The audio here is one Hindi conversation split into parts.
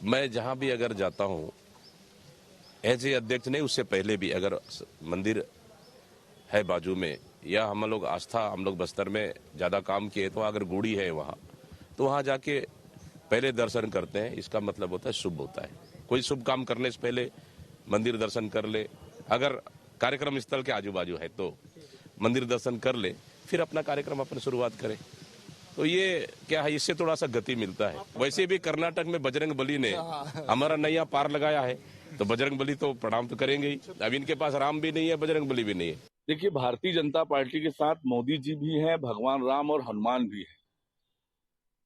मैं जहां भी अगर जाता हूं एज ए अध्यक्ष नहीं, उससे पहले भी अगर मंदिर है बाजू में या हम लोग आस्था, हम लोग बस्तर में ज्यादा काम किए तो अगर गुड़ी है वहां, तो वहां जाके पहले दर्शन करते हैं। इसका मतलब होता है शुभ होता है। कोई शुभ काम करने से पहले मंदिर दर्शन कर ले, अगर कार्यक्रम स्थल के आजू बाजू है तो मंदिर दर्शन कर ले, फिर अपना कार्यक्रम अपन शुरुआत करें। तो ये क्या है, इससे थोड़ा सा गति मिलता है। वैसे भी कर्नाटक में बजरंग बली ने हमारा नैया पार लगाया है, तो बजरंग बली तो प्रणाम तो करेंगे ही। अब इनके पास राम भी नहीं है, बजरंग बली भी नहीं है। देखिए, भारतीय जनता पार्टी के साथ मोदी जी भी हैं, भगवान राम और हनुमान भी है।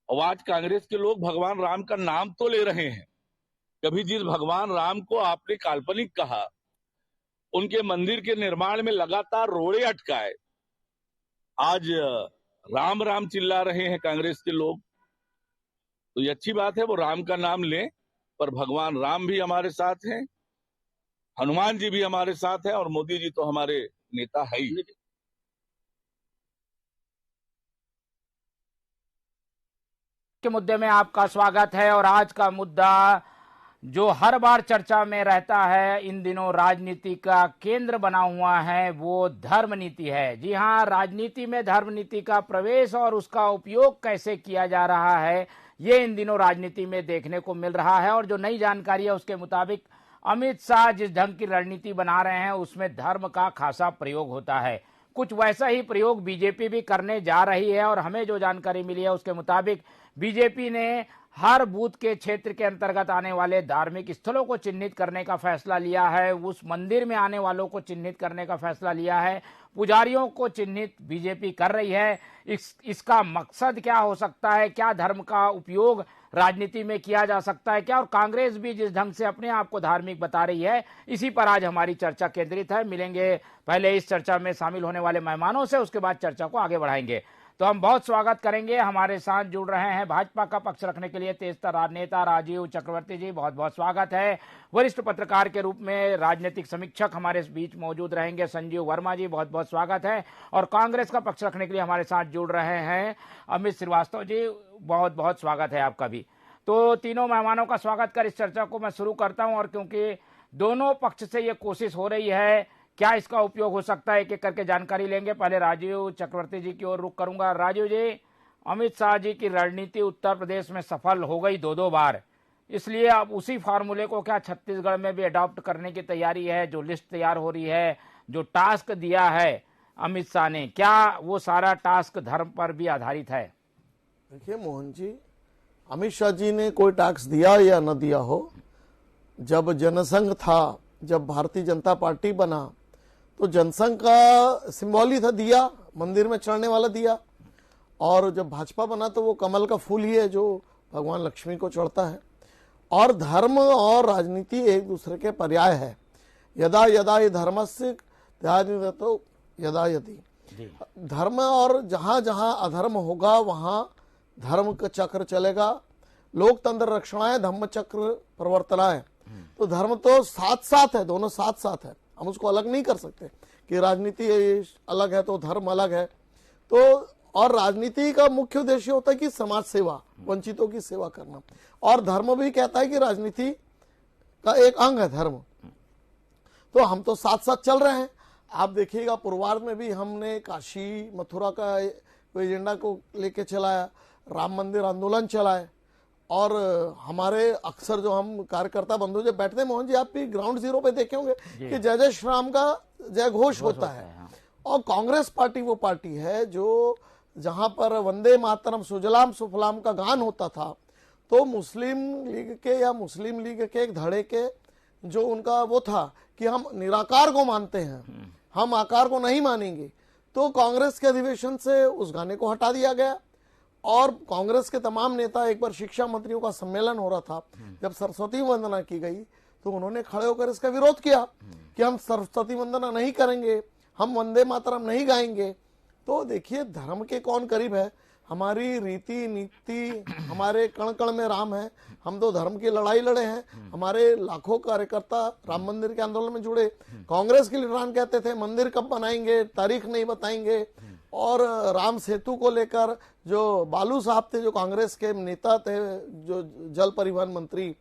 और आज कांग्रेस के लोग भगवान राम का नाम तो ले रहे हैं। कभी जिस भगवान राम को आपने काल्पनिक कहा, उनके मंदिर के निर्माण में लगातार रोड़े अटकाए, आज राम राम चिल्ला रहे हैं कांग्रेस के लोग। तो ये अच्छी बात है, वो राम का नाम लें, पर भगवान राम भी हमारे साथ हैं, हनुमान जी भी हमारे साथ हैं, और मोदी जी तो हमारे नेता है ही। के मुद्दे में आपका स्वागत है। और आज का मुद्दा जो हर बार चर्चा में रहता है, इन दिनों राजनीति का केंद्र बना हुआ है, वो धर्म नीति है। जी हां, राजनीति में धर्म नीति का प्रवेश और उसका उपयोग कैसे किया जा रहा है, ये इन दिनों राजनीति में देखने को मिल रहा है। और जो नई जानकारी है उसके मुताबिक अमित शाह जिस ढंग की रणनीति बना रहे हैं उसमें धर्म का खासा प्रयोग होता है। कुछ वैसा ही प्रयोग बीजेपी भी करने जा रही है। और हमें जो जानकारी मिली है उसके मुताबिक बीजेपी ने हर बूथ के क्षेत्र के अंतर्गत आने वाले धार्मिक स्थलों को चिन्हित करने का फैसला लिया है, उस मंदिर में आने वालों को चिन्हित करने का फैसला लिया है, पुजारियों को चिन्हित बीजेपी कर रही है। इसका मकसद क्या हो सकता है, क्या धर्म का उपयोग राजनीति में किया जा सकता है क्या, और कांग्रेस भी जिस ढंग से अपने आप को धार्मिक बता रही है, इसी पर आज हमारी चर्चा केंद्रित है। मिलेंगे पहले इस चर्चा में शामिल होने वाले मेहमानों से, उसके बाद चर्चा को आगे बढ़ाएंगे। तो हम बहुत स्वागत करेंगे, हमारे साथ जुड़ रहे हैं भाजपा का पक्ष रखने के लिए तेजतर नेता राजीव चक्रवर्ती जी, बहुत बहुत स्वागत है। वरिष्ठ पत्रकार के रूप में राजनीतिक समीक्षक हमारे बीच मौजूद रहेंगे संजीव वर्मा जी, बहुत बहुत स्वागत है। और कांग्रेस का पक्ष रखने के लिए हमारे साथ जुड़ रहे हैं अमित श्रीवास्तव जी, बहुत बहुत स्वागत है आपका भी। तो तीनों मेहमानों का स्वागत कर इस चर्चा को मैं शुरू करता हूं। और क्योंकि दोनों पक्ष से ये कोशिश हो रही है, क्या इसका उपयोग हो सकता है, एक एक करके जानकारी लेंगे। पहले राजीव चक्रवर्ती जी की ओर रुख करूंगा। राजीव जी, अमित शाह जी की रणनीति उत्तर प्रदेश में सफल हो गई दो बार, इसलिए अब उसी फार्मूले को क्या छत्तीसगढ़ में भी अडॉप्ट करने की तैयारी है? जो लिस्ट तैयार हो रही है, जो टास्क दिया है अमित शाह ने, क्या वो सारा टास्क धर्म पर भी आधारित है? देखिए मोहन जी, अमित शाह जी ने कोई टास्क दिया या न दिया हो, जब जनसंघ था, जब भारतीय जनता पार्टी बना, तो जनसंघ का सिंबल ही था दिया, मंदिर में चढ़ने वाला दिया। और जब भाजपा बना तो वो कमल का फूल ही है जो भगवान लक्ष्मी को चढ़ता है। और धर्म और राजनीति एक दूसरे के पर्याय है। यदा यदा ये धर्मस्य तो यदा यदि, धर्म और जहां जहां अधर्म होगा वहां धर्म का चक्र चलेगा। लोकतंत्र रक्षणाय धम्म चक्र प्रवर्तनाय, तो धर्म तो साथ साथ है, दोनों साथ साथ है, हम उसको अलग नहीं कर सकते कि राजनीति अलग है तो धर्म अलग है। तो और राजनीति का मुख्य उद्देश्य होता है कि समाज सेवा, वंचितों की सेवा करना, और धर्म भी कहता है कि राजनीति का एक अंग है धर्म। तो हम तो साथ साथ चल रहे हैं। आप देखिएगा पूर्वार्ध में भी हमने काशी मथुरा का एजेंडा को लेके चलाया, राम मंदिर आंदोलन चलाए, और हमारे अक्सर जो हम कार्यकर्ता बंधु जब बैठते हैं मोहन जी, आप भी ग्राउंड जीरो पे देखे होंगे कि जय जय श्री राम का जय घोष होता है। और कांग्रेस पार्टी वो पार्टी है जो जहां पर वंदे मातरम सुजलाम सुफलाम का गान होता था, तो मुस्लिम लीग के या मुस्लिम लीग के एक धड़े के जो उनका वो था कि हम निराकार को मानते हैं, हम आकार को नहीं मानेंगे, तो कांग्रेस के अधिवेशन से उस गाने को हटा दिया गया। और कांग्रेस के तमाम नेता, एक बार शिक्षा मंत्रियों का सम्मेलन हो रहा था, जब सरस्वती वंदना की गई तो उन्होंने खड़े होकर इसका विरोध किया कि हम सरस्वती वंदना नहीं करेंगे, हम वंदे मातरम नहीं गाएंगे। तो देखिए धर्म के कौन करीब है, हमारी रीति नीति, हमारे कण कण में राम है। हम तो धर्म की लड़ाई लड़े हैं, हमारे लाखों कार्यकर्ता राम मंदिर के आंदोलन में जुड़े। कांग्रेस के लीडरान कहते थे मंदिर कब बनाएंगे, तारीख नहीं बताएंगे। और राम सेतु को लेकर जो बालू साहब थे, जो कांग्रेस के नेता थे, जो जल परिवहन मंत्री,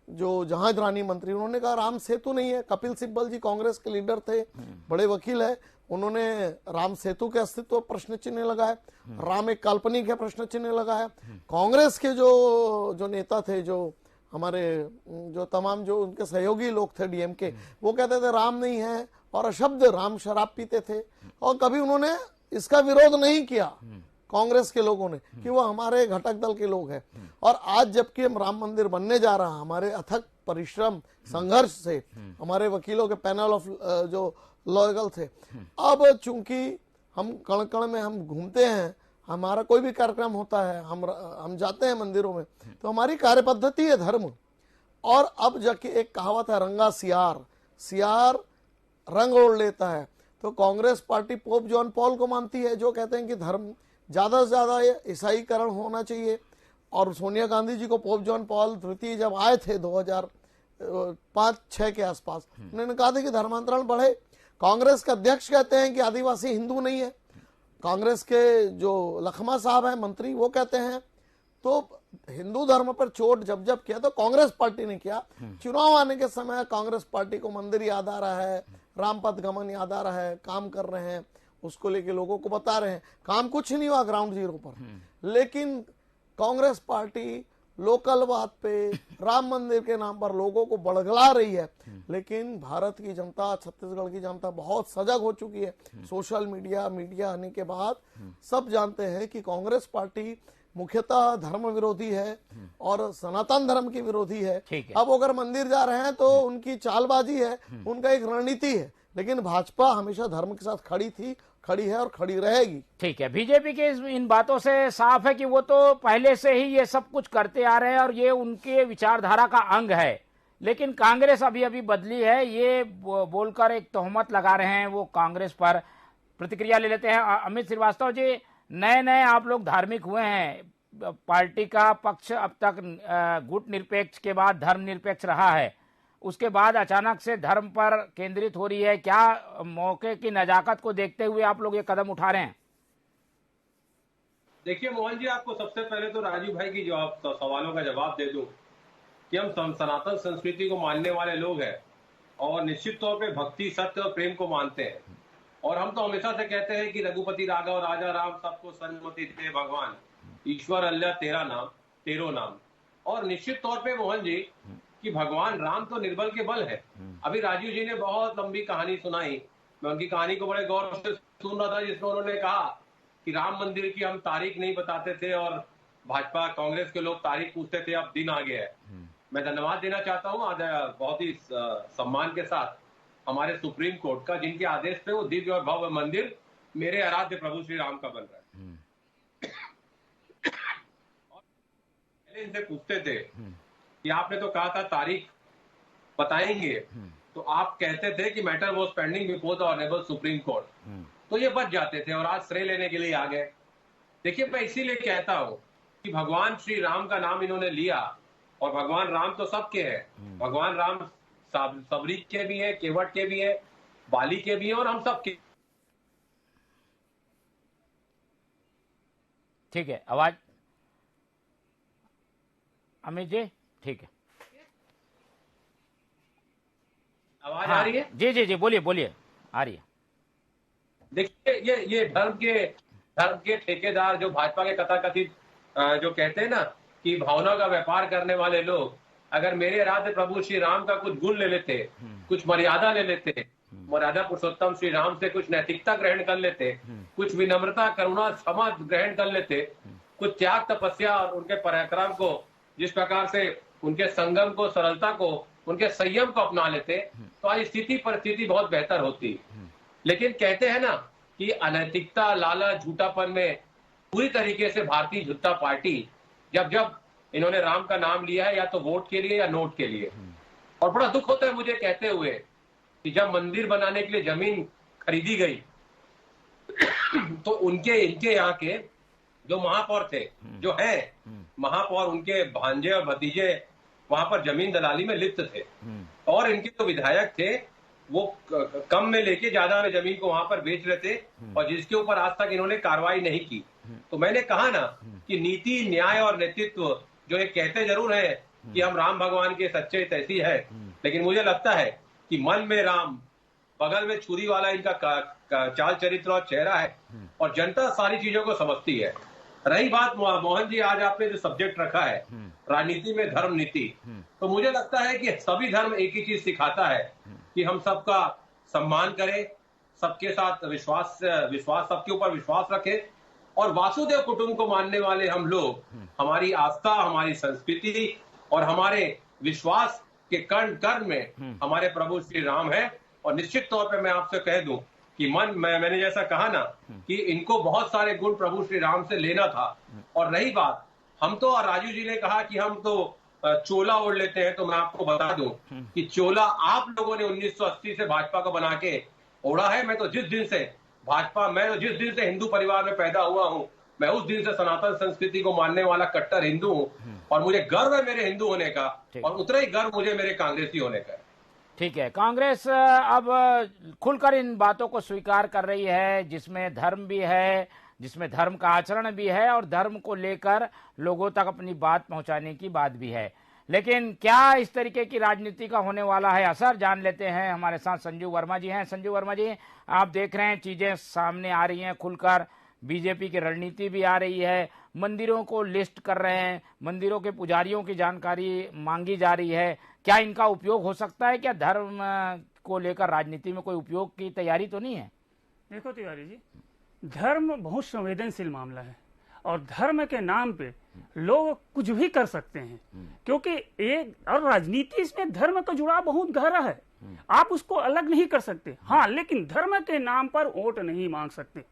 जो जहाज रानी मंत्री, उन्होंने कहा राम सेतु नहीं है। कपिल सिब्बल जी कांग्रेस के लीडर थे, बड़े वकील है, उन्होंने राम सेतु के अस्तित्व पर प्रश्न चिन्ह लगाया, राम एक काल्पनिक है प्रश्न चिन्ह लगाया। कांग्रेस के जो नेता थे, जो हमारे जो तमाम जो उनके सहयोगी लोग थे डीएमके, वो कहते थे राम नहीं है, और अशब्द राम शराब पीते थे, और कभी उन्होंने इसका विरोध नहीं किया कांग्रेस के लोगों ने कि वो हमारे घटक दल के लोग हैं। और आज जबकि हम राम मंदिर बनने जा रहा, हमारे अथक परिश्रम संघर्ष से, हमारे वकीलों के पैनल ऑफ जो लॉयल थे, अब चूंकि हम कण कण में हम घूमते हैं, हमारा कोई भी कार्यक्रम होता है, हम जाते हैं मंदिरों में, तो हमारी कार्य पद्धति है धर्म। और अब जाके एक कहावत है, रंगा सियार, सियार रंग ओढ़ लेता है। तो Congress party pope John Paul को मानती है, जो कहते हैं कि धर्म ज्यादा से ज्यादा ईसाईकरण होना चाहिए। और सोनिया गांधी जी को पोप जॉन पॉल तृतीय जब आए थे 2005-6 के आसपास, उन्होंने कहा था कि धर्मांतरण बढ़े। कांग्रेस के अध्यक्ष कहते हैं कि आदिवासी हिंदू नहीं है। कांग्रेस के जो लखमा साहब हैं मंत्री, वो कहते हैं। तो हिंदू धर्म पर चोट जब जब किया तो कांग्रेस पार्टी ने किया। चुनाव आने के समय कांग्रेस पार्टी को मंदिर याद आ रहा है, रामपथ गमन याद आ रहा है, काम कर रहे हैं, उसको लेके लोगों को बता रहे हैं। काम कुछ नहीं हुआ ग्राउंड जीरो पर, लेकिन कांग्रेस पार्टी लोकल बात पे, राम मंदिर के नाम पर लोगों को बड़गला रही है। लेकिन भारत की जनता, छत्तीसगढ़ की जनता बहुत सजग हो चुकी है। सोशल मीडिया आने के बाद सब जानते हैं कि कांग्रेस पार्टी मुख्यतः धर्म विरोधी है और सनातन धर्म की विरोधी है। अब अगर मंदिर जा रहे हैं तो उनकी चालबाजी है, उनका एक रणनीति है। लेकिन भाजपा हमेशा धर्म के साथ खड़ी थी, खड़ी है और खड़ी रहेगी। ठीक है, बीजेपी के इन बातों से साफ है कि वो तो पहले से ही ये सब कुछ करते आ रहे हैं और ये उनके विचारधारा का अंग है। लेकिन कांग्रेस अभी अभी बदली है, ये बोलकर एक तोहमत लगा रहे हैं वो कांग्रेस पर। प्रतिक्रिया ले लेते हैं। अमित श्रीवास्तव जी, नए आप लोग धार्मिक हुए हैं, पार्टी का पक्ष अब तक गुट निरपेक्ष के बाद धर्म निरपेक्ष रहा है, उसके बाद अचानक से धर्म पर केंद्रित हो रही है। क्या मौके की नजाकत को देखते हुए आप लोग ये कदम उठा रहे हैं? देखिए मोहन जी, आपको सबसे पहले तो राजीव भाई की सवालों का जवाब दे दूं कि हम सनातन संस्कृति को मानने वाले लोग हैं और निश्चित तौर पे भक्ति, सत्य और प्रेम को मानते हैं। और हम तो हमेशा से कहते हैं कि रघुपति राघव राजा राम सबको सन्मति थे भगवान, ईश्वर अल्लाह तेरा नाम तेरो नाम। और निश्चित तौर पे मोहन जी कि भगवान राम तो निर्बल के बल है। अभी राजीव जी ने बहुत लंबी कहानी सुनाई, मैं उनकी कहानी को बड़े गौर से सुन रहा था, जिसमें उन्होंने कहा कि राम मंदिर की हम तारीख नहीं बताते थे और भाजपा कांग्रेस के लोग तारीख पूछते थे, अब दिन आ गया है। मैं धन्यवाद देना चाहता हूँ आज बहुत ही सम्मान के साथ हमारे सुप्रीम कोर्ट का, जिनके आदेश पे वो दिव्य और भव्य मंदिर मेरे आराध्य प्रभु श्री राम का बन रहा है। पहले इनसे पूछते थे कि आपने तो कहा था तारीख बताएंगे, तो आप कहते थे कि matter was pending before the honourable supreme court, तो ये बच जाते थे और आज श्रेय लेने के लिए आ गए। देखिए, मैं इसीलिए कहता हूं कि भगवान श्री राम का नाम इन्होंने लिया, और भगवान राम तो सबके हैं। भगवान राम सबरी के भी है, केवट के भी है, बाली के भी है, और हम सबके। ठीक है, आवाज अमित जी, ठीक है, आवाज आ रही है? जी बोलिए, आ रही है। देखिए, ये धर्म के ठेकेदार जो भाजपा के कथाकथित जो कहते हैं ना कि भावना का व्यापार करने वाले लोग, अगर मेरे आराध्य प्रभु श्री राम का कुछ गुण ले लेते, कुछ मर्यादा ले लेते, मर्यादा पुरुषोत्तम श्री राम से कुछ नैतिकता ग्रहण कर लेते, कुछ विनम्रता, करुणा, क्षमा ग्रहण कर लेते, कुछ त्याग, तपस्या और उनके पराक्रम को, जिस प्रकार से उनके संगम को, सरलता को, उनके संयम को अपना लेते, तो आज स्थिति परिस्थिति बहुत बेहतर होती। लेकिन कहते हैं ना कि अनैतिकता, लालच, झूठापन में पूरी तरीके से भारतीय जनता पार्टी जब इन्होंने राम का नाम लिया है, या तो वोट के लिए या नोट के लिए। और बड़ा दुख होता है मुझे कहते हुए कि जब मंदिर बनाने के लिए जमीन खरीदी गई तो इनके यहाँ के जो महापौर थे, जो है महापौर, उनके भांजे और भतीजे वहां पर जमीन दलाली में लिप्त थे, और इनके जो विधायक थे वो कम में लेके ज्यादा में जमीन को वहां पर बेच रहे थे, और जिसके ऊपर आज तक इन्होंने कार्रवाई नहीं की। तो मैंने कहा ना कि नीति, न्याय और नेतृत्व जो ये कहते जरूर है कि हम राम भगवान के सच्चे तैसी है, लेकिन मुझे लगता है कि मन में राम, बगल में छुरी वाला इनका चाल चरित्र और चेहरा है, और जनता सारी चीजों को समझती है। रही बात मोहन जी, आज आपने जो सब्जेक्ट रखा है राजनीति में धर्म नीति, तो मुझे लगता है कि सभी धर्म एक ही चीज सिखाता है कि हम सबका सम्मान करें, सबके साथ विश्वास सबके ऊपर विश्वास रखें, और वासुदेव कुटुंब को मानने वाले हम लोग, हमारी आस्था, हमारी संस्कृति और हमारे विश्वास के कर्ण कर्ण में हमारे प्रभु श्री राम है। और निश्चित तौर पे मैं आपसे कह दूं कि मैंने जैसा कहा ना कि इनको बहुत सारे गुण प्रभु श्री राम से लेना था। और रही बात, हम तो, राजू जी ने कहा कि हम तो चोला ओढ़ लेते हैं, तो मैं आपको बता दूं कि चोला आप लोगों ने 1980 से भाजपा को बना के ओढ़ा है। मैं तो जिस दिन से हिंदू परिवार में पैदा हुआ हूं, मैं उस दिन से सनातन संस्कृति को मानने वाला कट्टर हिंदू हूं, और मुझे गर्व है मेरे हिंदू होने का, और उतना ही गर्व मुझे मेरे कांग्रेसी होने का है। ठीक है, कांग्रेस अब खुलकर इन बातों को स्वीकार कर रही है, जिसमें धर्म भी है, जिसमें धर्म का आचरण भी है, और धर्म को लेकर लोगों तक अपनी बात पहुंचाने की बात भी है। लेकिन क्या इस तरीके की राजनीति का होने वाला है असर, जान लेते हैं। हमारे साथ संजू वर्मा जी हैं। संजू वर्मा जी, आप देख रहे हैं चीजें सामने आ रही हैं खुलकर, बीजेपी की रणनीति भी आ रही है, मंदिरों को लिस्ट कर रहे हैं, मंदिरों के पुजारियों की जानकारी मांगी जा रही है। क्या इनका उपयोग हो सकता है? क्या धर्म को लेकर राजनीति में कोई उपयोग की तैयारी तो नहीं है? देखो तिवारी जी, धर्म बहुत संवेदनशील मामला है, और धर्म के नाम पे लोग कुछ भी कर सकते हैं, क्योंकि और राजनीति इसमें धर्म का जुड़ाव बहुत गहरा है, आप उसको अलग नहीं कर सकते। हाँ, लेकिन धर्म के नाम पर वोट नहीं मांग सकते।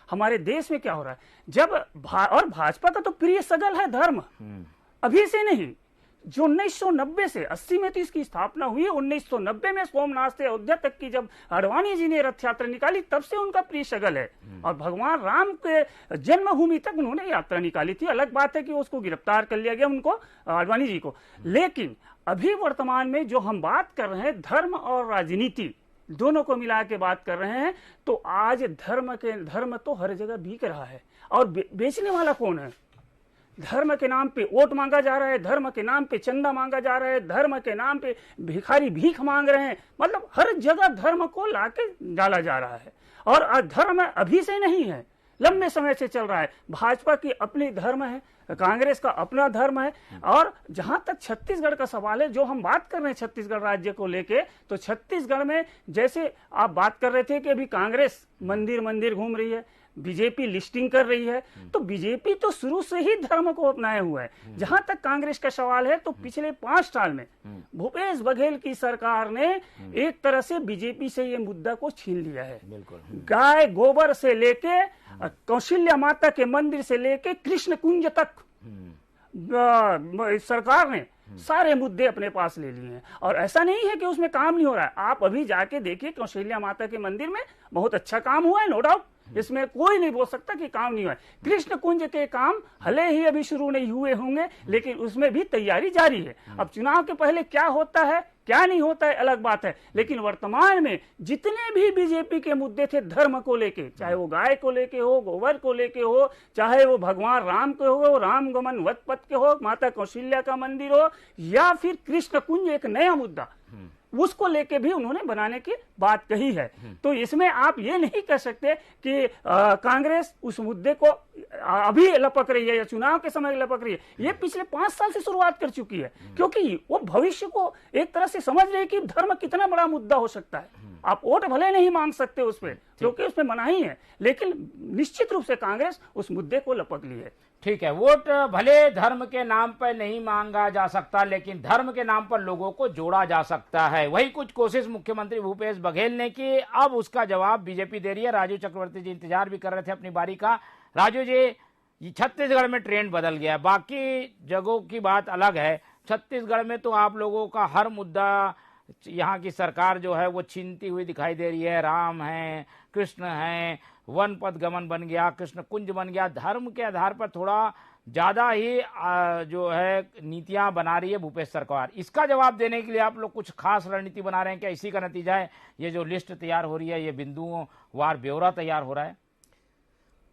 हमारे देश में क्या हो रहा है, जब और भाजपा का तो प्रिय सगल है धर्म, अभी से नहीं, जो 1990 से 80 में तो इसकी स्थापना हुई। 1990 में सोमनाथ से अयोध्या तक की जब अडवाणी जी ने रथ यात्रा निकाली, तब से उनका प्रिय सगल है, और भगवान राम के जन्मभूमि तक उन्होंने यात्रा निकाली थी। अलग बात है कि उसको गिरफ्तार कर लिया गया, उनको, अडवाणी जी को। लेकिन अभी वर्तमान में जो हम बात कर रहे हैं, धर्म और राजनीति दोनों को मिला के बात कर रहे हैं, तो आज धर्म तो हर जगह बिक रहा है, और बेचने वाला कौन है? धर्म के नाम पे वोट मांगा जा रहा है, धर्म के नाम पे चंदा मांगा जा रहा है, धर्म के नाम पे भिखारी भीख मांग रहे हैं। मतलब हर जगह धर्म को लाके डाला जा रहा है, और धर्म अभी से नहीं है, लंबे समय से चल रहा है। भाजपा की अपनी धर्म है, कांग्रेस का अपना धर्म है। और जहां तक छत्तीसगढ़ का सवाल है, जो हम बात कर रहे हैं छत्तीसगढ़ राज्य को लेके, तो छत्तीसगढ़ में जैसे आप बात कर रहे थे कि अभी कांग्रेस मंदिर घूम रही है, बीजेपी लिस्टिंग कर रही है, तो बीजेपी तो शुरू से ही धर्म को अपनाया हुआ है। जहां तक कांग्रेस का सवाल है, तो पिछले 5 साल में भूपेश बघेल की सरकार ने एक तरह से बीजेपी से ये मुद्दा को छीन लिया है। गाय गोबर से लेके कौशल्या माता के मंदिर से लेके कृष्ण कुंज तक सरकार ने सारे मुद्दे अपने पास ले लिए हैं। और ऐसा नहीं है कि उसमें काम नहीं हो रहा है, आप अभी जाके देखिए कौशल्या माता के मंदिर में बहुत अच्छा काम हुआ है, नो डाउट, इसमें कोई नहीं बोल सकता कि काम नहीं हुआ है। कृष्ण कुंज के काम भले ही अभी शुरू नहीं हुए होंगे, लेकिन उसमें भी तैयारी जारी है। अब चुनाव के पहले क्या होता है क्या नहीं होता है अलग बात है, लेकिन वर्तमान में जितने भी बीजेपी के मुद्दे थे धर्म को लेके, चाहे वो गाय को लेके हो, गोबर को लेके हो, चाहे वो भगवान राम के हो, राम गमन वत पथ के हो, माता कौशल्या का मंदिर हो, या फिर कृष्ण कुंज एक नया मुद्दा, उसको लेके भी उन्होंने बनाने की बात कही है। तो इसमें आप ये नहीं कह सकते कि कांग्रेस उस मुद्दे को अभी लपक रही है या चुनाव के समय लपक रही है। ये पिछले 5 साल से शुरुआत कर चुकी है, क्योंकि वो भविष्य को एक तरह से समझ रही है कि धर्म कितना बड़ा मुद्दा हो सकता है। आप वोट भले नहीं मांग सकते उस पर, क्योंकि उसमें मनाही है, लेकिन निश्चित रूप से कांग्रेस उस मुद्दे को लपक ली है। ठीक है, वोट भले धर्म के नाम पर नहीं मांगा जा सकता, लेकिन धर्म के नाम पर लोगों को जोड़ा जा सकता है। वही कुछ कोशिश मुख्यमंत्री भूपेश बघेल ने की, अब उसका जवाब बीजेपी दे रही है। राजू चक्रवर्ती जी इंतजार भी कर रहे थे अपनी बारी का। राजू जी, छत्तीसगढ़ में ट्रेंड बदल गया, बाकी जगहों की बात अलग है, छत्तीसगढ़ में तो आप लोगों का हर मुद्दा यहाँ की सरकार जो है वो छीनती हुई दिखाई दे रही है। राम है, कृष्ण है, वन पथ गमन बन गया, कृष्ण कुंज बन गया। धर्म के आधार पर थोड़ा ज्यादा ही जो है नीतियां बना रही है भूपेश सरकार। इसका जवाब देने के लिए आप लोग कुछ खास रणनीति बना रहे हैं क्या? इसी का नतीजा है ये जो लिस्ट तैयार हो रही है, ये बिंदुओं वार ब्यौरा तैयार हो रहा है?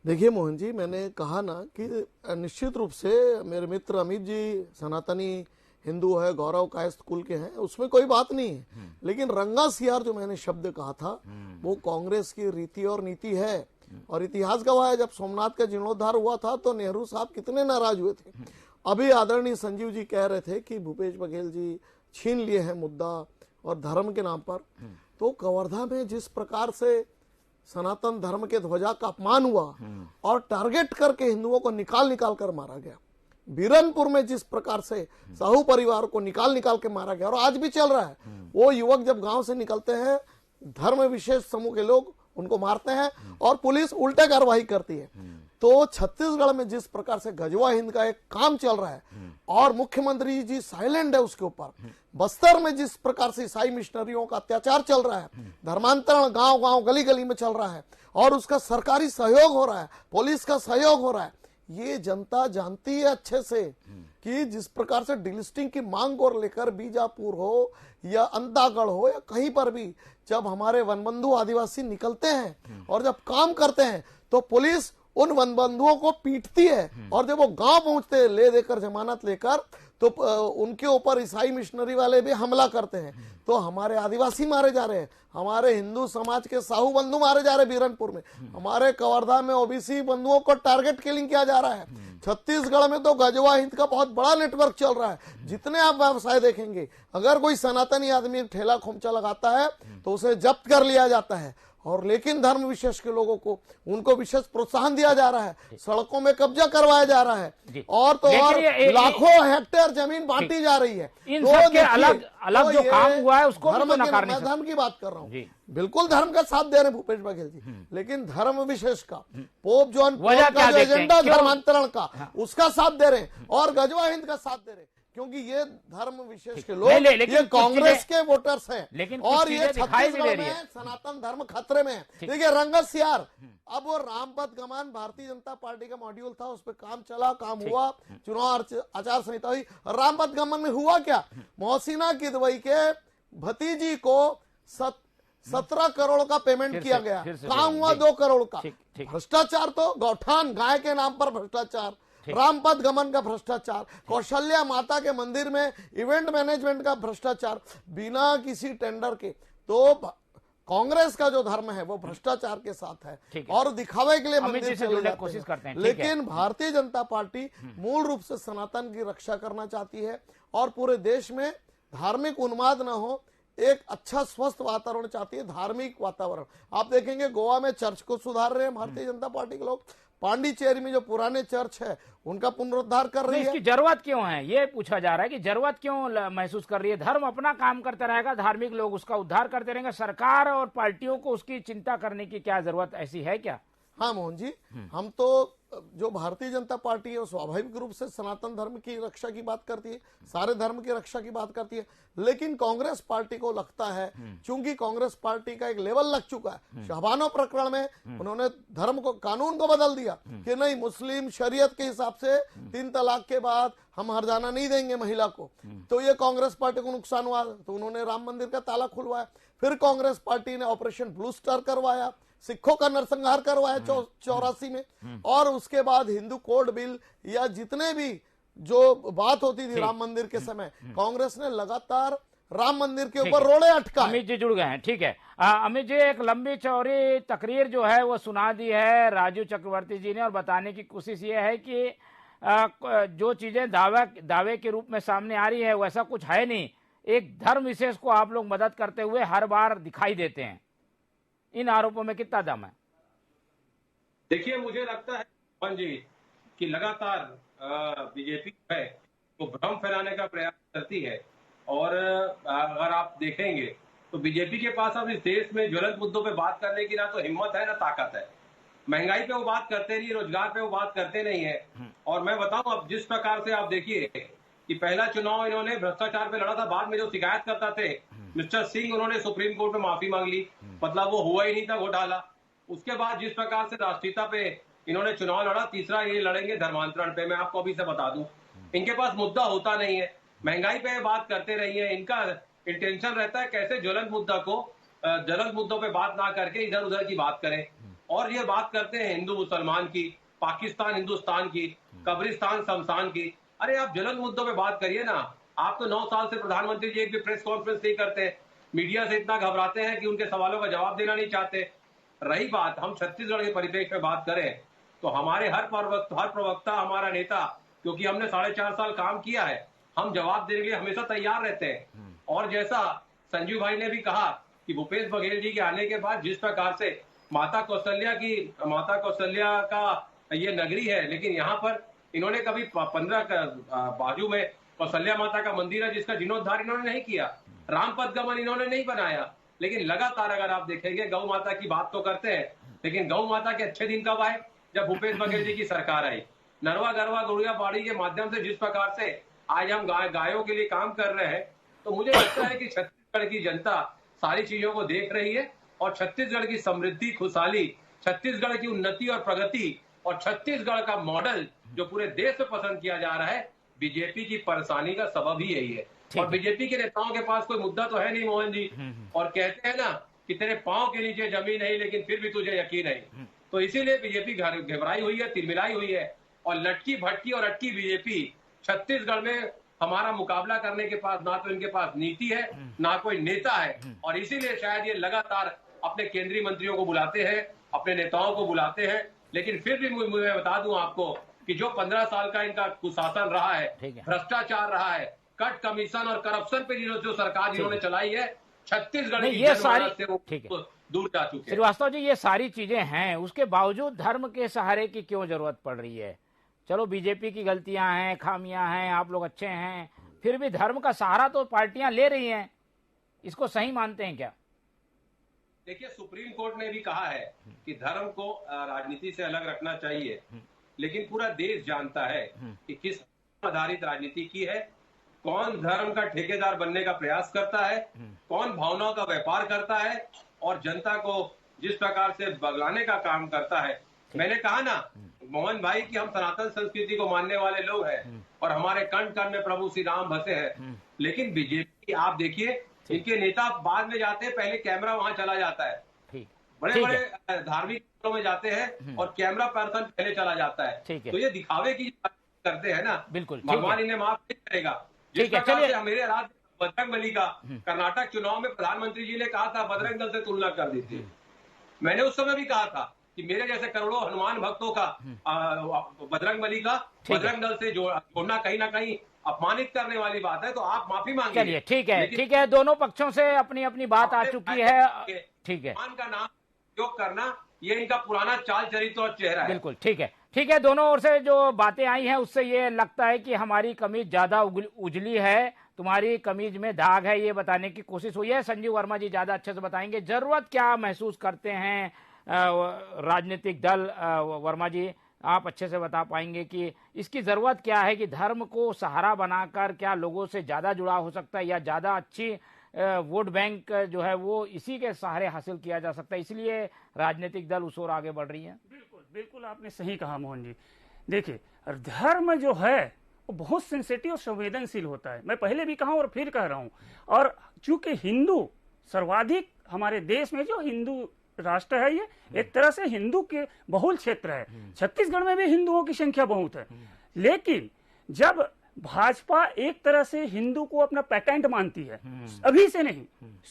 देखिए मोहन जी, मैंने कहा ना कि निश्चित रूप से मेरे मित्र अमित जी सनातनी हिंदू है, गौरव कायस्थ कुल के हैं, उसमें कोई बात नहीं है। लेकिन रंगा सियार जो मैंने शब्द कहा था वो कांग्रेस की रीति और नीति है। और इतिहास गवाह है, जब सोमनाथ का जीर्णोद्धार हुआ था तो नेहरू साहब कितने नाराज हुए थे। अभी आदरणीय संजीव जी कह रहे थे कि भूपेश बघेल जी छीन लिए हैं मुद्दा और धर्म के नाम पर। तो कवर्धा में जिस प्रकार से सनातन धर्म के ध्वजा का अपमान हुआ और टारगेट करके हिंदुओं को निकाल कर मारा गया, बीरनपुर में जिस प्रकार से साहू परिवार को निकाल के मारा गया और आज भी चल रहा है, वो युवक जब गांव से निकलते हैं धर्म विशेष समूह के लोग उनको मारते हैं और पुलिस उल्टे कार्रवाई करती है। तो छत्तीसगढ़ में जिस प्रकार से गजवा हिंद का एक काम चल रहा है और मुख्यमंत्री जी साइलेंट है उसके ऊपर, बस्तर में जिस प्रकार से ईसाई मिशनरियों का अत्याचार चल रहा है, धर्मांतरण गांव गांव गली गली में चल रहा है और उसका सरकारी सहयोग हो रहा है, पुलिस का सहयोग हो रहा है, ये जनता जानती है अच्छे से कि जिस प्रकार से डिलिस्टिंग की मांग को लेकर बीजापुर हो या अंतागढ़ हो या कहीं पर भी जब हमारे वनबंधु आदिवासी निकलते हैं और जब काम करते हैं तो पुलिस उन वनबंधुओं को पीटती है और जब वो गांव पहुंचते हैं ले देकर जमानत लेकर तो उनके ऊपर ईसाई मिशनरी वाले भी हमला करते हैं। तो हमारे आदिवासी मारे जा रहे हैं, हमारे हिंदू समाज के साहू बंधु मारे जा रहे हैं बीरनपुर में, हमारे कवर्धा में ओबीसी बंधुओं को टारगेट किलिंग किया जा रहा है। छत्तीसगढ़ में तो गजवा हिंद का बहुत बड़ा नेटवर्क चल रहा है। जितने आप व्यवसाय देखेंगे, अगर कोई सनातनी आदमी ठेला खोमचा लगाता है तो उसे जब्त कर लिया जाता है। और लेकिन धर्म विशेष के लोगों को उनको विशेष प्रोत्साहन दिया जा रहा है, सड़कों में कब्जा करवाया जा रहा है और तो और लाखों हेक्टेयर जमीन बांटी जा रही है। इन तो सब के अलग अलग जो काम हुआ है उसको धर्म तो नकार नहीं सकते। धर्म की बात कर रहा हूँ, बिल्कुल धर्म का साथ दे रहे हैं भूपेश बघेल जी, लेकिन धर्म विशेष का पोप जॉन पॉल का जो एजेंडा धर्मांतरण का उसका साथ दे रहे हैं और गजवा हिंद का साथ दे रहे हैं, क्योंकि ये धर्म विशेष के लोग ये कांग्रेस के वोटर्स हैं। लेकिन और ये छत्तीसगढ़ में सनातन धर्म खतरे में है। देखिए रंगत सियार, अब वो रामपद गमान भारतीय जनता पार्टी का मॉड्यूल था, उस पर काम चला, काम हुआ, चुनाव आचार संहिता हुई, रामपद गमन में हुआ क्या, मोहसिना किदवई के भतीजी को 17 करोड़ का पेमेंट किया गया, काम हुआ 2 करोड़ का। भ्रष्टाचार तो गौठान गाय के नाम पर भ्रष्टाचार, रामपद गमन का भ्रष्टाचार, कौशल्या माता के मंदिर में इवेंट मैनेजमेंट का भ्रष्टाचार, बिना किसी टेंडर के। तो कांग्रेस का जो धर्म है वो भ्रष्टाचार के साथ है और दिखावे के लिए मंदिर चले जाते कोशिश करते हैं। लेकिन भारतीय जनता पार्टी मूल रूप से सनातन की रक्षा करना चाहती है और पूरे देश में धार्मिक उन्माद न हो, एक अच्छा स्वस्थ वातावरण चाहती है, धार्मिक वातावरण। आप देखेंगे गोवा में चर्च को सुधार रहे हैं भारतीय जनता पार्टी के लोग, पांडिचेरी में जो पुराने चर्च है उनका पुनरुद्धार कर रही है। इसकी जरूरत क्यों है, ये पूछा जा रहा है कि जरूरत क्यों महसूस कर रही है। धर्म अपना काम करता रहेगा, धार्मिक लोग उसका उद्धार करते रहेंगे, सरकार और पार्टियों को उसकी चिंता करने की क्या जरूरत, ऐसी है क्या? हाँ मोहन जी, हम तो जो भारतीय जनता पार्टी है वो स्वाभाविक रूप से सनातन धर्म की रक्षा की बात करती है, सारे धर्म की रक्षा की बात करती है। लेकिन कांग्रेस पार्टी को लगता है, चूंकि कांग्रेस पार्टी का एक लेवल लग चुका है, शहबानो प्रकरण में उन्होंने धर्म को, कानून को बदल दिया कि नहीं, मुस्लिम शरीयत के हिसाब से 3 तलाक के बाद हम हरजाना नहीं देंगे महिला को। तो ये कांग्रेस पार्टी को नुकसान हुआ, तो उन्होंने राम मंदिर का ताला खुलवाया। फिर कांग्रेस पार्टी ने ऑपरेशन ब्लू स्टार करवाया, सिखों का नरसंहार करवाया 84 में, और उसके बाद हिंदू कोड बिल या जितने भी जो बात होती थी राम मंदिर के समय, कांग्रेस ने लगातार राम मंदिर के ऊपर रोड़े अटका। अमित जी जुड़ गए हैं, ठीक है। अमित जी, एक लंबी चौड़ी तकरीर जो है वो सुना दी है राजू चक्रवर्ती जी ने और बताने की कोशिश ये है कि जो चीजें दावे के रूप में सामने आ रही है वैसा कुछ है नहीं। एक धर्म विशेष को आप लोग मदद करते हुए हर बार दिखाई देते हैं, इन आरोपों में कितना दम है? देखिए, मुझे लगता है मोहन जी कि लगातार बीजेपी है वो भ्रम फैलाने का प्रयास करती है और अगर आप देखेंगे तो बीजेपी के पास अब इस देश में ज्वलंत मुद्दों पे बात करने की ना तो हिम्मत है ना ताकत है। महंगाई पे वो बात करते नहीं, रोजगार पे वो बात करते नहीं है। और मैं बताऊं, अब जिस प्रकार से आप देखिए कि पहला चुनाव इन्होंने भ्रष्टाचार पे लड़ा था, बाद में जो शिकायत करता थे मिस्टर सिंह, उन्होंने सुप्रीम कोर्ट में माफी मांग ली, मतलब वो हुआ ही नहीं था घोटाला। उसके बाद जिस प्रकार से राष्ट्रीयता पे इन्होंने चुनाव लड़ा, तीसरा ये लड़ेंगे धर्मांतरण पे। मैं आपको अभी से बता दूं, इनके पास मुद्दा होता नहीं है, महंगाई पे बात करते रहिए। इनका इंटेंशन रहता है कैसे ज्वलंत मुद्दों पे बात ना करके इधर उधर की बात करें। और ये बात करते हैं हिंदू मुसलमान की, पाकिस्तान हिंदुस्तान की, कब्रिस्तान शमशान की। अरे आप ज्वलंत मुद्दों पे बात करिए ना। आप तो 9 साल से प्रधानमंत्री जी एक भी प्रेस कॉन्फ्रेंस नहीं करते, मीडिया से इतना घबराते हैं कि उनके सवालों का जवाब देना नहीं चाहते। रही बात हम छत्तीसगढ़ के परिप्रेक्ष्य में बात करें तो हमारे हर प्रवक्ता, हमारा नेता, क्योंकि हमने 4.5 साल काम किया है, हम जवाब देने के लिए हमेशा तैयार रहते हैं। और जैसा संजीव भाई ने भी कहा कि भूपेश बघेल जी के आने के बाद जिस प्रकार से माता कौशल्या का ये नगरी है, लेकिन यहाँ पर इन्होंने कभी 15 बाजू में कौशल्या माता का मंदिर है जिसका जीर्णोद्धार इन्होंने नहीं किया, रामपथ गमन इन्होंने नहीं बनाया। लेकिन लगातार अगर आप देखेंगे गौ माता की बात तो करते हैं, लेकिन गौ माता के अच्छे दिन कब आए? जब भूपेश बघेल जी की सरकार आई। नरवा गरवा गुड़िया बाड़ी के माध्यम से जिस प्रकार से आज हम गायों के लिए काम कर रहे हैं, तो मुझे लगता है कि छत्तीसगढ़ की जनता सारी चीजों को देख रही है और छत्तीसगढ़ की समृद्धि, खुशहाली, छत्तीसगढ़ की उन्नति और प्रगति और छत्तीसगढ़ का मॉडल जो पूरे देश में पसंद किया जा रहा है, बीजेपी की परेशानी का सबब ही यही है। और बीजेपी के नेताओं के पास कोई मुद्दा तो है नहीं मोहन जी, और कहते हैं ना कि तेरे पांव के नीचे जमीन नहीं लेकिन फिर भी तुझे यकीन नहीं। तो इसीलिए बीजेपी घबराई हुई है, तिलमिलाई हुई है और लटकी भटकी और अटकी बीजेपी छत्तीसगढ़ में हमारा मुकाबला करने के पास ना तो इनके पास नीति है, ना कोई नेता है। और इसीलिए शायद ये लगातार अपने केंद्रीय मंत्रियों को बुलाते हैं, अपने नेताओं को बुलाते हैं। लेकिन फिर भी मैं बता दूं आपको कि जो 15 साल का इनका कुशासन रहा है, भ्रष्टाचार रहा है, कट कमीशन और करप्शन पे जो सरकार जिन्होंने चलाई है, छत्तीसगढ़ की ये सारी से वो दूर जा चुके हैं। श्रीवास्तव जी, ये सारी चीजें हैं, उसके बावजूद धर्म के सहारे की क्यों जरूरत पड़ रही है? चलो बीजेपी की गलतियां हैं, खामियां हैं, आप लोग अच्छे हैं, फिर भी धर्म का सहारा तो पार्टियां ले रही हैं, इसको सही मानते हैं क्या? देखिए, सुप्रीम कोर्ट ने भी कहा है कि धर्म को राजनीति से अलग रखना चाहिए, लेकिन पूरा देश जानता है कि किस आधारित राजनीति की है, कौन धर्म का ठेकेदार बनने का प्रयास करता है, कौन भावनाओं का व्यापार करता है और जनता को जिस प्रकार से बगलाने का काम करता है। मैंने कहा ना मोहन भाई कि हम सनातन संस्कृति को मानने वाले लोग हैं और हमारे कण कण में प्रभु श्री राम बसे हैं, लेकिन बीजेपी आप देखिए इनके नेता बाद में जाते हैं, पहले कैमरा वहां चला जाता है, बड़े बड़े धार्मिक स्थलों में जाते हैं और कैमरा पर्सन पहले चला जाता है। तो ये दिखावे की करते हैं ना, बिल्कुल भगवान इन्हें माफ नहीं करेगा। जिस प्रकार से मेरे राज्य बजरंग बली का कर्नाटक चुनाव में प्रधानमंत्री जी ने कहा था बजरंग दल से तुलना कर दी थी, मैंने उस समय भी कहा था कि मेरे जैसे करोड़ों हनुमान भक्तों का बजरंग बली का बजरंग दल से जोड़ना कहीं ना कहीं अपमानित करने वाली बात है। तो आप माफी मांगिए। चलिए ठीक है, दोनों पक्षों से अपनी अपनी बात आ चुकी है, ठीक है। भगवान का नाम उपयोग करना ये इनका पुराना चाल चरित्र और चेहरा है। बिल्कुल ठीक है, दोनों ओर से जो बातें आई हैं उससे ये लगता है कि हमारी कमीज ज्यादा उजली है, तुम्हारी कमीज में दाग है, ये बताने की कोशिश हुई है। संजीव वर्मा जी ज्यादा अच्छे से बताएंगे जरूरत क्या महसूस करते हैं राजनीतिक दल। वर्मा जी, आप अच्छे से बता पाएंगे कि इसकी जरूरत क्या है, कि धर्म को सहारा बनाकर क्या लोगों से ज्यादा जुड़ाव हो सकता है या ज्यादा अच्छी वोट बैंक जो है वो इसी के सहारे हासिल किया जा सकता है, इसलिए राजनीतिक दल उस ओर आगे बढ़ रही है? बिल्कुल आपने सही कहा मोहन जी। देखिए, धर्म जो है वो बहुत सेंसिटिव और संवेदनशील होता है, मैं पहले भी कहा और फिर कह रहा हूं। और चूंकि हिंदू सर्वाधिक हमारे देश में जो हिंदू राष्ट्र है, ये एक तरह से हिंदू के बहुल क्षेत्र है, छत्तीसगढ़ में भी हिंदुओं की संख्या बहुत है। लेकिन जब भाजपा एक तरह से हिंदू को अपना पैटेंट मानती है, अभी से नहीं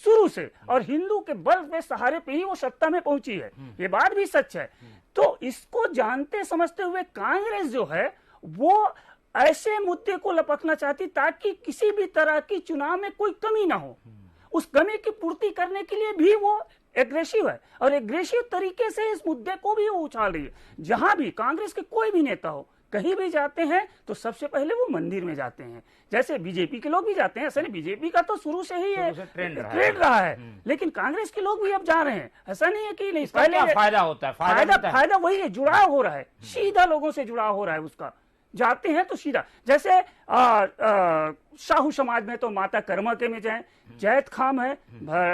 शुरू से, और हिंदू के बल पे सहारे पे ही वो सत्ता में पहुंची है, ये बात भी सच है। तो इसको जानते समझते हुए कांग्रेस जो है वो ऐसे मुद्दे को लपकना चाहती ताकि किसी भी तरह की चुनाव में कोई कमी ना हो, उस कमी की पूर्ति करने के लिए भी वो एग्रेसिव है और एग्रेसिव तरीके से इस मुद्दे को भी वो उछाल रही है। जहां भी कांग्रेस के कोई भी नेता हो, कहीं भी जाते हैं तो सबसे पहले वो मंदिर में जाते हैं, जैसे बीजेपी के लोग भी जाते हैं। ऐसा नहीं, बीजेपी का तो शुरू से ही ट्रेंड रहा है, लेकिन कांग्रेस के लोग भी अब जा रहे हैं, ऐसा नहीं है कि नहीं। पहले फायदा होता है, फायदा वही है, जुड़ाव हो रहा है, सीधा लोगों से जुड़ाव हो रहा है उसका। जाते हैं तो सीधा, जैसे साहू समाज में तो माता कर्मा के में जाएं, जैत खाम है,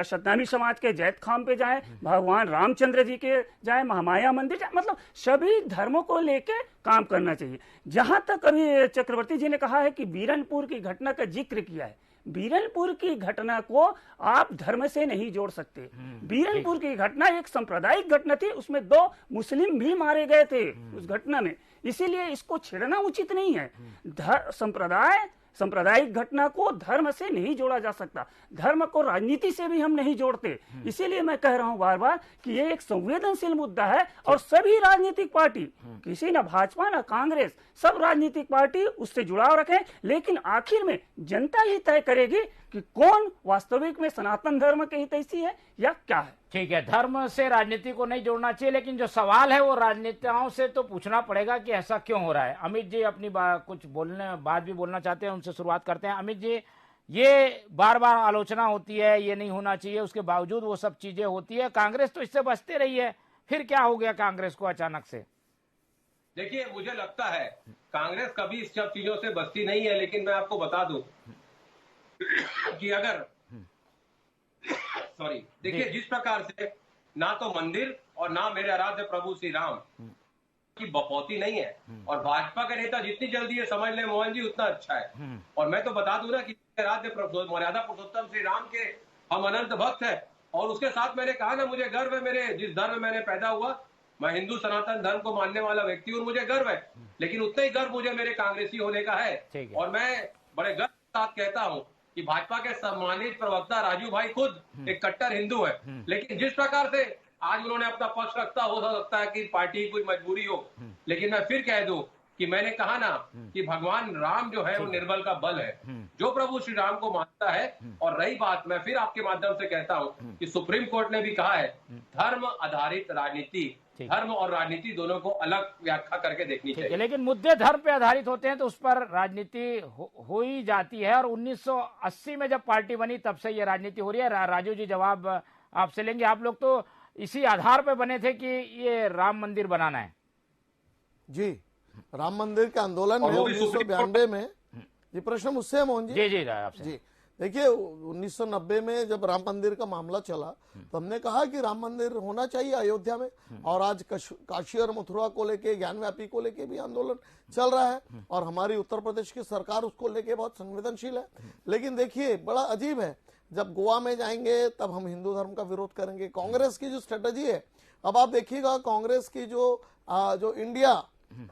सतनामी समाज के जैत खाम पे जाएं, भगवान रामचंद्र जी के जाएं, महामाया मंदिर जाएं, मतलब सभी धर्मों को लेके काम करना चाहिए। जहां तक अभी चक्रवर्ती जी ने कहा है कि बीरनपुर की घटना का जिक्र किया है, बीरनपुर की घटना को आप धर्म से नहीं जोड़ सकते। बीरनपुर की घटना एक सांप्रदायिक घटना थी, उसमें 2 मुस्लिम भी मारे गए थे उस घटना में, इसीलिए इसको छेड़ना उचित नहीं है। संप्रदाय सांप्रदायिक घटना को धर्म से नहीं जोड़ा जा सकता, धर्म को राजनीति से भी हम नहीं जोड़ते। इसीलिए मैं कह रहा हूं बार बार कि ये एक संवेदनशील मुद्दा है और सभी राजनीतिक पार्टी, किसी ना भाजपा ना कांग्रेस, सब राजनीतिक पार्टी उससे जुड़ाव रखें, लेकिन आखिर में जनता ही तय करेगी कि कौन वास्तविक में सनातन धर्म के हितैषी है या क्या है। ठीक है, धर्म से राजनीति को नहीं जोड़ना चाहिए, लेकिन जो सवाल है वो राजनेताओं से तो पूछना पड़ेगा कि ऐसा क्यों हो रहा है। अमित जी अपनी कुछ बात भी बोलना चाहते हैं, उनसे शुरुआत करते हैं। अमित जी, ये बार बार आलोचना होती है, ये नहीं होना चाहिए, उसके बावजूद वो सब चीजें होती है, कांग्रेस तो इससे बचते रही है, फिर क्या हो गया कांग्रेस को अचानक से? देखिए, मुझे लगता है कांग्रेस कभी इस सब चीजों से बचती नहीं है, लेकिन मैं आपको बता दूं कि अगर देखिए, जिस प्रकार से ना तो मंदिर और ना मेरे आराध्य प्रभु श्री राम की बपौती नहीं है, और भाजपा के नेता जितनी जल्दी ये समझ ले मोहन जी उतना अच्छा है। और मैं तो बता दूं ना कि आराध्य मर्यादा पुरुषोत्तम श्री राम के हम अनंत भक्त है, और उसके साथ मैंने कहा ना, मुझे गर्व है, मेरे जिस धर्म में मैंने पैदा हुआ, मैं हिंदू सनातन धर्म को मानने वाला व्यक्ति हूँ, मुझे गर्व है, लेकिन उतना ही गर्व मुझे मेरे कांग्रेसी होने का है। और मैं बड़े गर्व के साथ कहता हूँ कि भाजपा के सम्मानित प्रवक्ता राजू भाई खुद एक कट्टर हिंदू है, लेकिन जिस प्रकार से आज उन्होंने अपना पक्ष रखता, हो सकता है कि पार्टी की कोई मजबूरी हो, लेकिन मैं फिर कह दूं कि मैंने कहा ना कि भगवान राम जो है वो निर्बल का बल है, जो प्रभु श्री राम को मानता है। और रही बात, मैं फिर आपके माध्यम से कहता हूं कि सुप्रीम कोर्ट ने भी कहा है, धर्म आधारित राजनीति, धर्म और राजनीति दोनों को अलग व्याख्या करके देखनी चाहिए। लेकिन मुद्दे धर्म पे आधारित होते हैं तो उस पर राजनीति हो ही जाती है, और 1980 में जब पार्टी बनी तब से ये राजनीति हो रही है। राजू जी, जवाब आपसे लेंगे। आप लोग तो इसी आधार पे बने थे कि ये राम मंदिर बनाना है। जी, राम मंदिर के आंदोलन में 1992 में, ये प्रश्न मुझसे है मोहन जी? जी आपसे। जी, देखिए 1990 में जब राम मंदिर का मामला चला तो हमने कहा कि राम मंदिर होना चाहिए अयोध्या में, और आज काशी और मथुरा को लेके, ज्ञानव्यापी को लेके भी आंदोलन चल रहा है, और हमारी उत्तर प्रदेश की सरकार उसको लेके बहुत संवेदनशील है। लेकिन देखिए, बड़ा अजीब है, जब गोवा में जाएंगे तब हम हिंदू धर्म का विरोध करेंगे। कांग्रेस की जो स्ट्रेटेजी है, अब आप देखिएगा कांग्रेस की जो इंडिया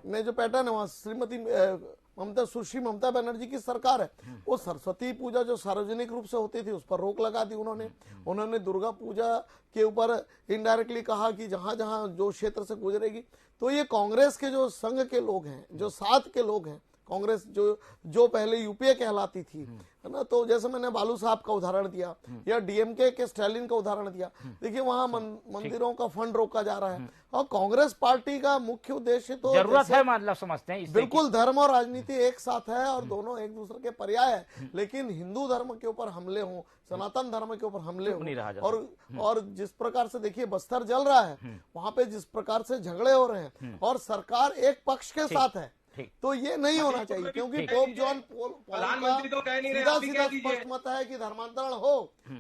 में जो पैटर्न है, वहां श्रीमती सुश्री ममता बनर्जी की सरकार है, वो सरस्वती पूजा जो सार्वजनिक रूप से होती थी उस पर रोक लगा दी उन्होंने दुर्गा पूजा के ऊपर इनडायरेक्टली कहा कि जहां जहां जो क्षेत्र से गुजरेगी। तो ये कांग्रेस के जो संघ के लोग हैं, जो साथ के लोग हैं, कांग्रेस जो पहले यूपीए कहलाती थी, है ना, तो जैसे मैंने बालू साहब का उदाहरण दिया या डीएमके के स्टालिन का उदाहरण दिया, देखिए वहां मंदिरों का फंड रोका जा रहा है। और कांग्रेस पार्टी का मुख्य उद्देश्य तो जरूरत है, मतलब समझते हैं बिल्कुल धर्म और राजनीति एक साथ है और दोनों एक दूसरे के पर्याय है, लेकिन हिंदू धर्म के ऊपर हमले हों, सनातन धर्म के ऊपर हमले हों, और जिस प्रकार से देखिए बस्तर जल रहा है, वहां पे जिस प्रकार से झगड़े हो रहे हैं और सरकार एक पक्ष के साथ है, तो ये नहीं होना चाहिए, क्योंकि पोप जॉन पॉल प्रधानमंत्री तो कह नहीं रहे, सीधा स्पष्ट मत है कि धर्मांतरण हो,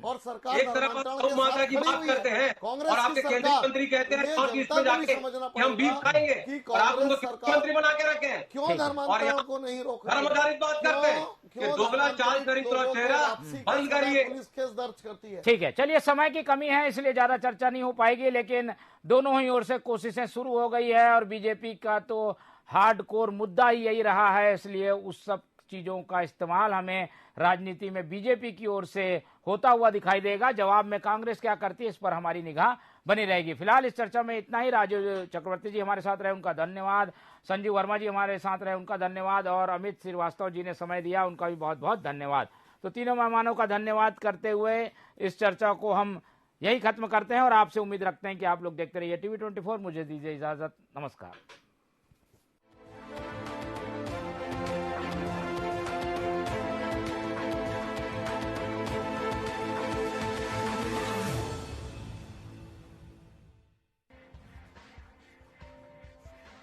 और सरकार एक तरफ गौ माता की बात करते हैं और आपके केंद्रीय मंत्री कहते हैं नॉर्थ ईस्ट में जाके कि हम बीफ खाएंगे, और आप उनको मुख्यमंत्री बना के रखे हैं। क्यों धर्मांतरण को नहीं रोक रहे? धर्म आधारित बात करते हैं कि दोगला चाल चरित्र चेहरा बंद करिए, पुलिस केस दर्ज करती है। ठीक है, चलिए समय की कमी है इसलिए ज्यादा चर्चा नहीं हो पाएगी, लेकिन दोनों ही ओर से कोशिशें शुरू हो गई है, और बीजेपी का तो हार्डकोर मुद्दा ही यही रहा है, इसलिए उस सब चीजों का इस्तेमाल हमें राजनीति में बीजेपी की ओर से होता हुआ दिखाई देगा। जवाब में कांग्रेस क्या करती है इस पर हमारी निगाह बनी रहेगी। फिलहाल इस चर्चा में इतना ही। राजू चक्रवर्ती जी हमारे साथ रहे, उनका धन्यवाद। संजीव वर्मा जी हमारे साथ रहे, उनका धन्यवाद। और अमित श्रीवास्तव जी ने समय दिया, उनका भी बहुत बहुत धन्यवाद। तो तीनों मेहमानों का धन्यवाद करते हुए इस चर्चा को हम यही खत्म करते हैं, और आपसे उम्मीद रखते हैं कि आप लोग देखते रहिए टीवी 24। मुझे दीजिए इजाजत, नमस्कार।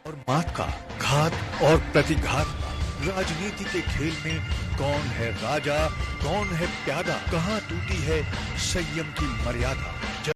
और मात का घात और प्रतिघात, राजनीति के खेल में कौन है राजा, कौन है प्यादा, कहां टूटी है संयम की मर्यादा।